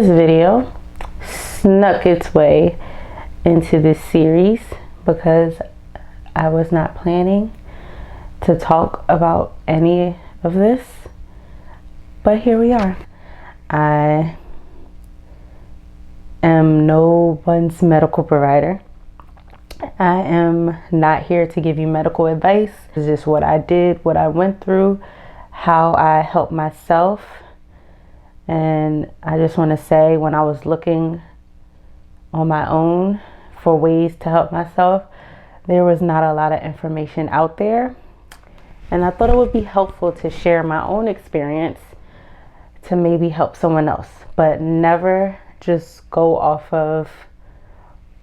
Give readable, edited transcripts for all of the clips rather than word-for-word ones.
This video snuck its way into this series because I was not planning to talk about any of this, but here we are. I am no one's medical provider. I am not here to give you medical advice. It's just what I did, what I went through, how I helped myself. And I just want to say, when I was looking on my own for ways to help myself, there was not a lot of information out there. And I thought it would be helpful to share my own experience to maybe help someone else. But never just go off of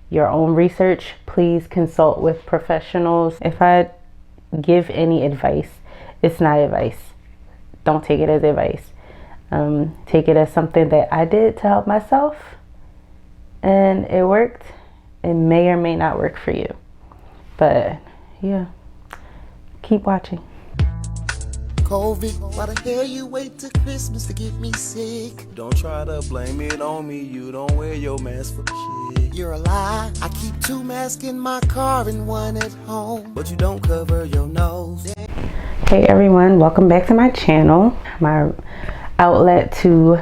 your own research. Please consult with professionals. If I give any advice, it's not advice. Don't take it as advice. Take it as something that I did to help myself, and it worked. It may or may not work for you, but yeah, keep watching. COVID, why the hell you wait till Christmas to get me sick? Don't try to blame it on me, you don't wear your mask for shit. You're a lie. I keep 2 masks in my car and 1 at home, but you don't cover your nose. Hey everyone, welcome back to my channel, my outlet to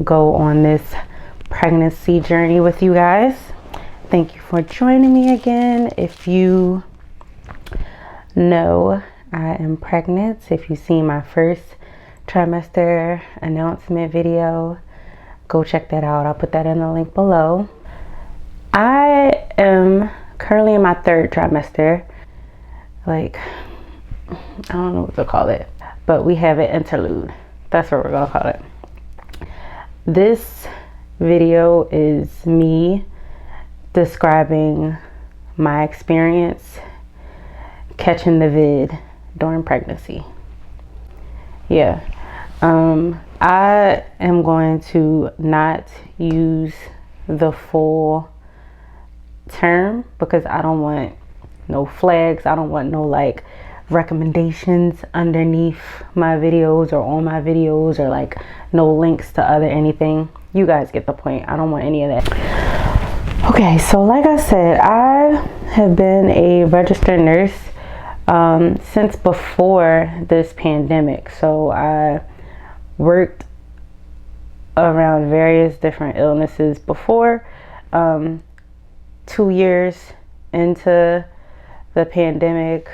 go on this pregnancy journey with you guys. Thank you for joining me again. If you know I am pregnant, if you've seen my first trimester announcement video, go check that out. I'll put that in the link below. I am currently in my 3rd trimester. I don't know what to call it, but we have an interlude. That's what we're gonna call it. This video is me describing my experience catching the vid during pregnancy. Yeah, I am going to not use the full term because I don't want no flags. I don't want no recommendations underneath my videos or on my videos, or no links to other anything. You guys get the point. I don't want any of that. Okay, so like I said, I have been a registered nurse since before this pandemic. So I worked around various different illnesses before. 2 years into the pandemic,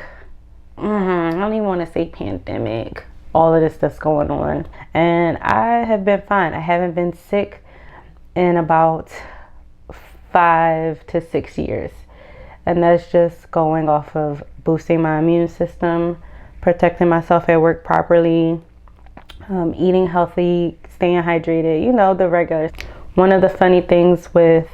I don't even want to say pandemic, all of this that's going on, and I have been fine. I haven't been sick in about 5 to 6 years, and that's just going off of boosting my immune system, protecting myself at work properly, eating healthy, staying hydrated, you know, the regular. One of the funny things with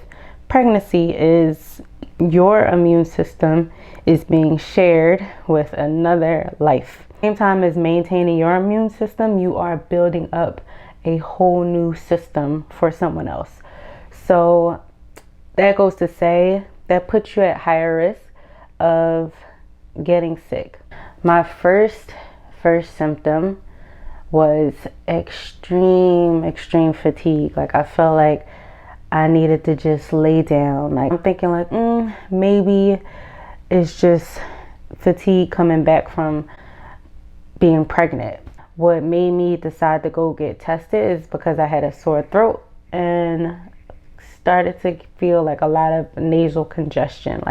pregnancy is your immune system is being shared with another life. Same time as maintaining your immune system, you are building up a whole new system for someone else. So that goes to say that puts you at higher risk of getting sick. My first symptom was extreme fatigue. I felt like I needed to just lay down. I'm thinking maybe it's just fatigue coming back from being pregnant. What made me decide to go get tested is because I had a sore throat and started to feel a lot of nasal congestion.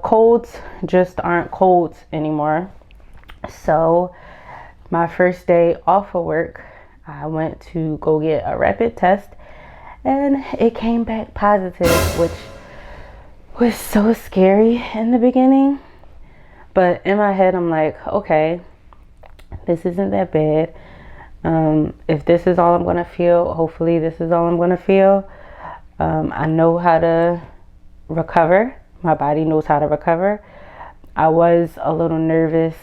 Colds just aren't colds anymore. So my first day off of work, I went to go get a rapid test, and it came back positive, which was so scary in the beginning. But in my head, I'm like, okay, this isn't that bad. If this is all I'm gonna feel, hopefully this is all I'm gonna feel. I know how to recover. My body knows how to recover. I was a little nervous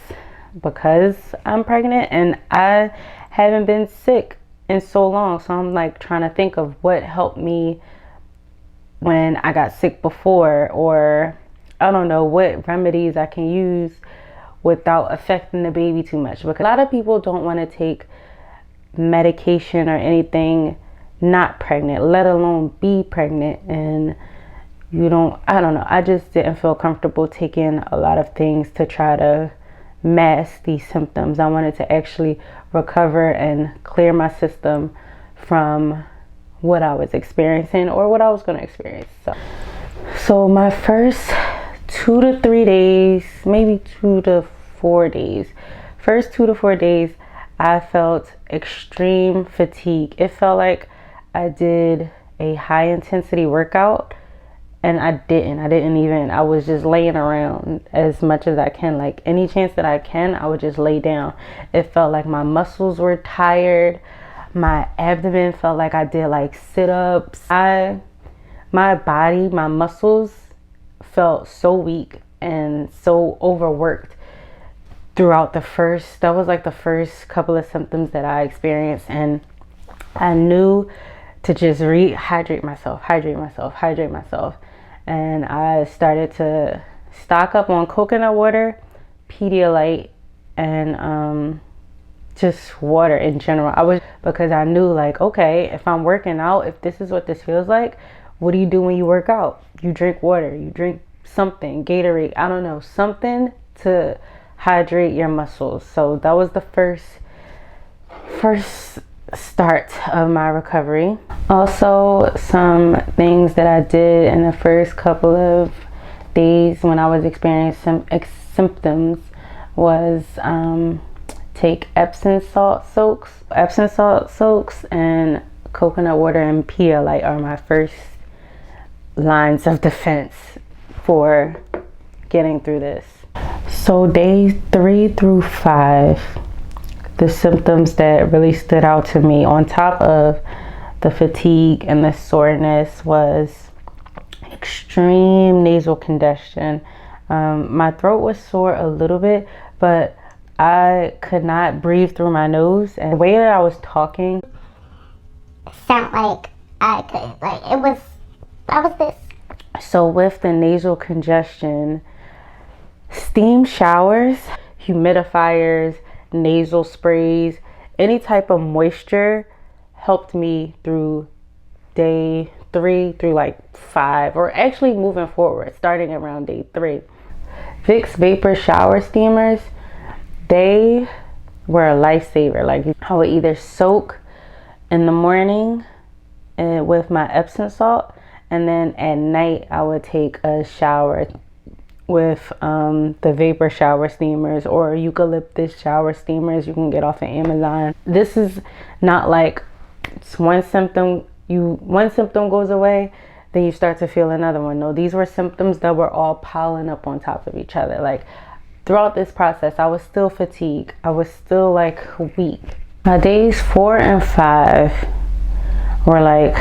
because I'm pregnant and I haven't been sick in so long. So I'm trying to think of what helped me when I got sick before, or I don't know what remedies I can use without affecting the baby too much. Because a lot of people don't want to take medication or anything not pregnant, let alone be pregnant. And I don't know, I just didn't feel comfortable taking a lot of things to try to mask these symptoms. I wanted to actually recover and clear my system from what I was experiencing or what I was going to experience. So my first 2 to 3 days, maybe 2 to 4 days, first 2 to 4 days, I felt extreme fatigue. It felt like I did a high intensity workout and I was just laying around as much as I can. Like any chance that I can, I would just lay down. It felt like my muscles were tired. My abdomen felt like I did like sit-ups. My body, my muscles felt so weak and so overworked throughout that was like the first couple of symptoms that I experienced. And I knew to just hydrate myself. And I started to stock up on coconut water, Pedialyte, and just water in general. Because I knew, like, okay, if I'm working out, if this is what this feels like, what do you do when you work out? You drink water, you drink something, Gatorade, I don't know, something to hydrate your muscles. So that was the first start of my recovery. Also, some things that I did in the first couple of days when I was experiencing symptoms was take Epsom salt soaks and coconut water and Pedialyte are my first lines of defense for getting through this. So days 3 through 5, the symptoms that really stood out to me on top of the fatigue and the soreness was extreme nasal congestion. My throat was sore a little bit, but I could not breathe through my nose, and the way that I was talking sound like I was this. So with the nasal congestion, steam showers, humidifiers, nasal sprays, any type of moisture helped me through day 3 through like 5, or actually moving forward, starting around day 3. Vicks Vapor Shower Steamers, they were a lifesaver. Like I would either soak in the morning with my Epsom salt, and then at night I would take a shower with the vapor shower steamers or eucalyptus shower steamers you can get off of Amazon. This is not like one symptom goes away, then you start to feel another one. No, these were symptoms that were all piling up on top of each other. Like throughout this process, I was still fatigued. I was still like weak. My days 4 and 5 were like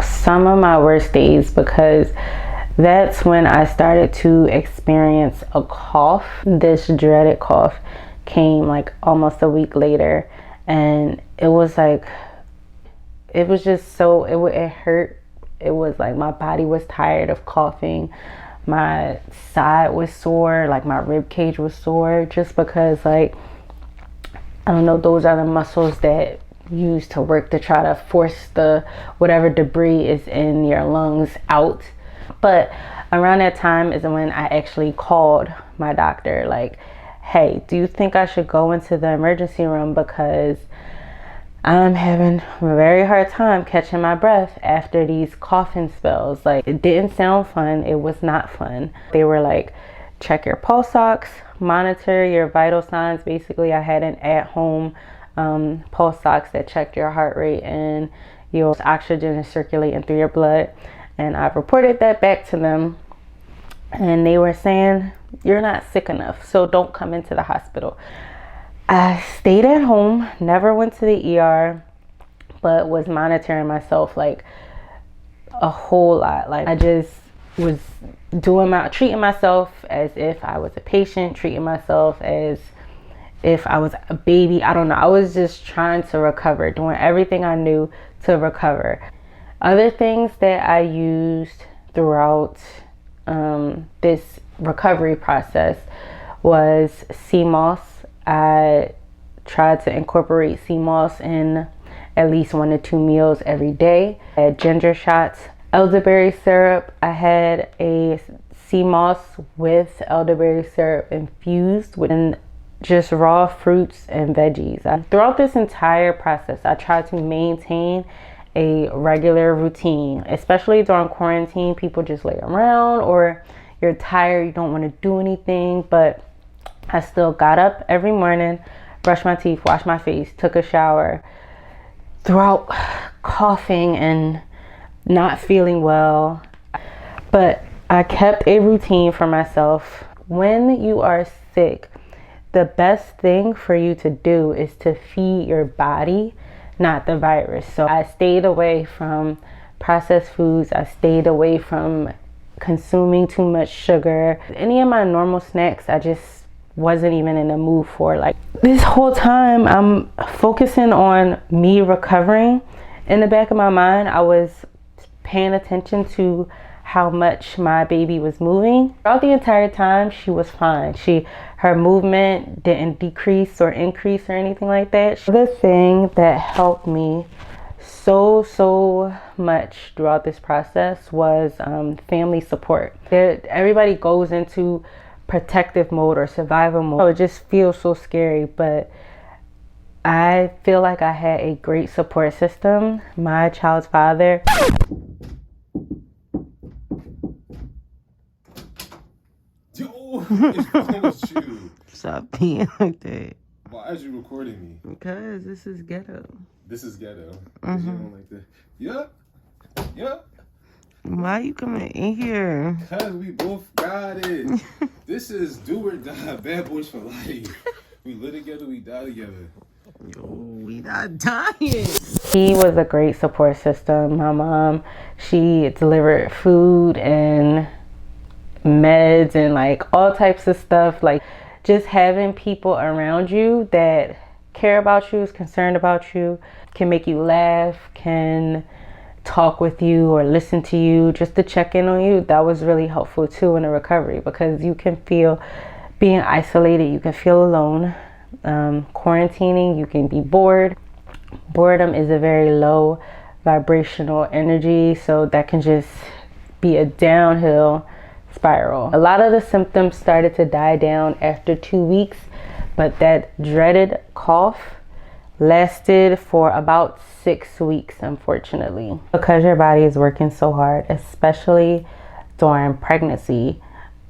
some of my worst days, because that's when I started to experience a cough. This dreaded cough came like almost a week later, and it was like, it was just so, it hurt. It was like my body was tired of coughing. My side was sore, like my rib cage was sore, just because, like, I don't know, those are the muscles that use to work to try to force the whatever debris is in your lungs out. But around that time is when I actually called my doctor, like, hey, do you think I should go into the emergency room, because I'm having a very hard time catching my breath after these coughing spells. Like, it didn't sound fun. It was not fun. They were like, check your pulse ox, monitor your vital signs. Basically, I had an at-home pulse ox that checked your heart rate and your oxygen is circulating through your blood. And I reported that back to them, and they were saying, you're not sick enough, so don't come into the hospital. I stayed at home, never went to the ER, but was monitoring myself like a whole lot. Like I just was treating myself as if I was a patient, treating myself as if I was a baby. I don't know. I was just trying to recover, doing everything I knew to recover. Other things that I used throughout this recovery process was sea moss. I tried to incorporate sea moss in at least 1 to 2 meals every day. I had ginger shots, elderberry syrup. I had a sea moss with elderberry syrup infused with just raw fruits and veggies. Throughout this entire process, I tried to maintain a regular routine, especially during quarantine. People just lay around, or you're tired, you don't want to do anything, but I still got up every morning, brushed my teeth, washed my face, took a shower. Throughout coughing and not feeling well, but I kept a routine for myself. When you are sick, the best thing for you to do is to feed your body, not the virus. So I stayed away from processed foods. I stayed away from consuming too much sugar. Any of my normal snacks, I just wasn't even in the mood for. Like, this whole time I'm focusing on me recovering. In the back of my mind, I was paying attention to how much my baby was moving. Throughout the entire time, she was fine. Her movement didn't decrease or increase or anything like that. The thing that helped me so much throughout this process was family support. Everybody goes into protective mode or survival mode. So it just feels so scary, but I feel like I had a great support system. My child's father. Yo, it's almost you. Stop being like that. Why is you recording me? Because this is ghetto. This is ghetto. You don't like that. Yup. Why you coming in here? Because we both got it. This is do or die. Bad boys for life. We live together, we die together. Yo, we not dying. He was a great support system. My mom, she delivered food and meds and like all types of stuff. Like, just having people around you that care about you, is concerned about you, can make you laugh, can talk with you or listen to you, just to check in on you. That was really helpful too in the recovery, because you can feel being isolated, you can feel alone. Quarantining, you can be bored. Boredom is a very low vibrational energy, so that can just be a downhill spiral. A lot of the symptoms started to die down after 2 weeks, but that dreaded cough lasted for about 6 weeks, unfortunately. Because your body is working so hard, especially during pregnancy,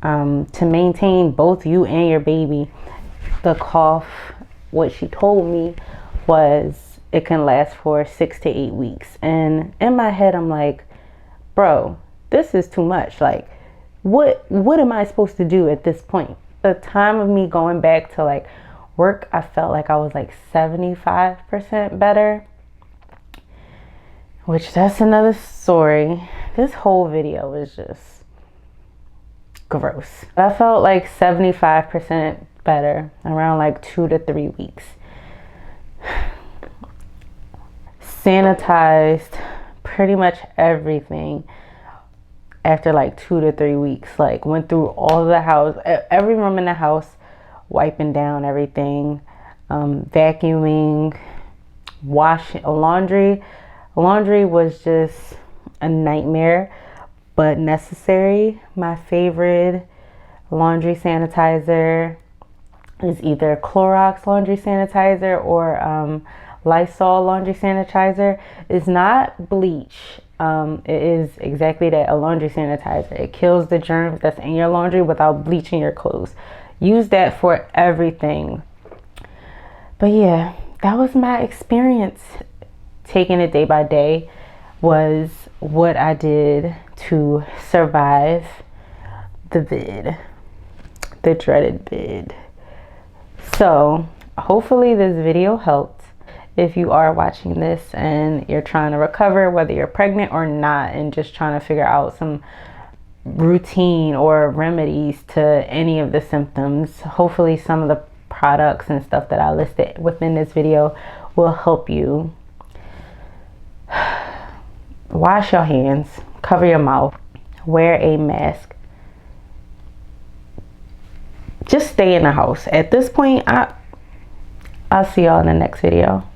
to maintain both you and your baby. The cough, what she told me was it can last for 6 to 8 weeks. And in my head, I'm like, bro, this is too much. Like, what am I supposed to do at this point? The time of me going back to like work, I felt like I was like 75% better, which that's another story. This whole video was just gross. I felt like 75% better around like 2 to 3 weeks. Sanitized pretty much everything after like 2 to 3 weeks. Like, went through all of the house, every room in the house, wiping down everything, vacuuming, washing. Laundry was just a nightmare, but necessary. My favorite laundry sanitizer is either Clorox laundry sanitizer or Lysol laundry sanitizer. It's not bleach. It is exactly that, a laundry sanitizer. It kills the germs that's in your laundry without bleaching your clothes. Use that for everything. But yeah, that was my experience. Taking it day by day was what I did to survive the vid, the dreaded vid. So hopefully this video helped. If you are watching this and you're trying to recover, whether you're pregnant or not, and just trying to figure out some routine or remedies to any of the symptoms, hopefully some of the products and stuff that I listed within this video will help you. Wash your hands, cover your mouth, wear a mask. Just stay in the house. At this point, I'll see y'all in the next video.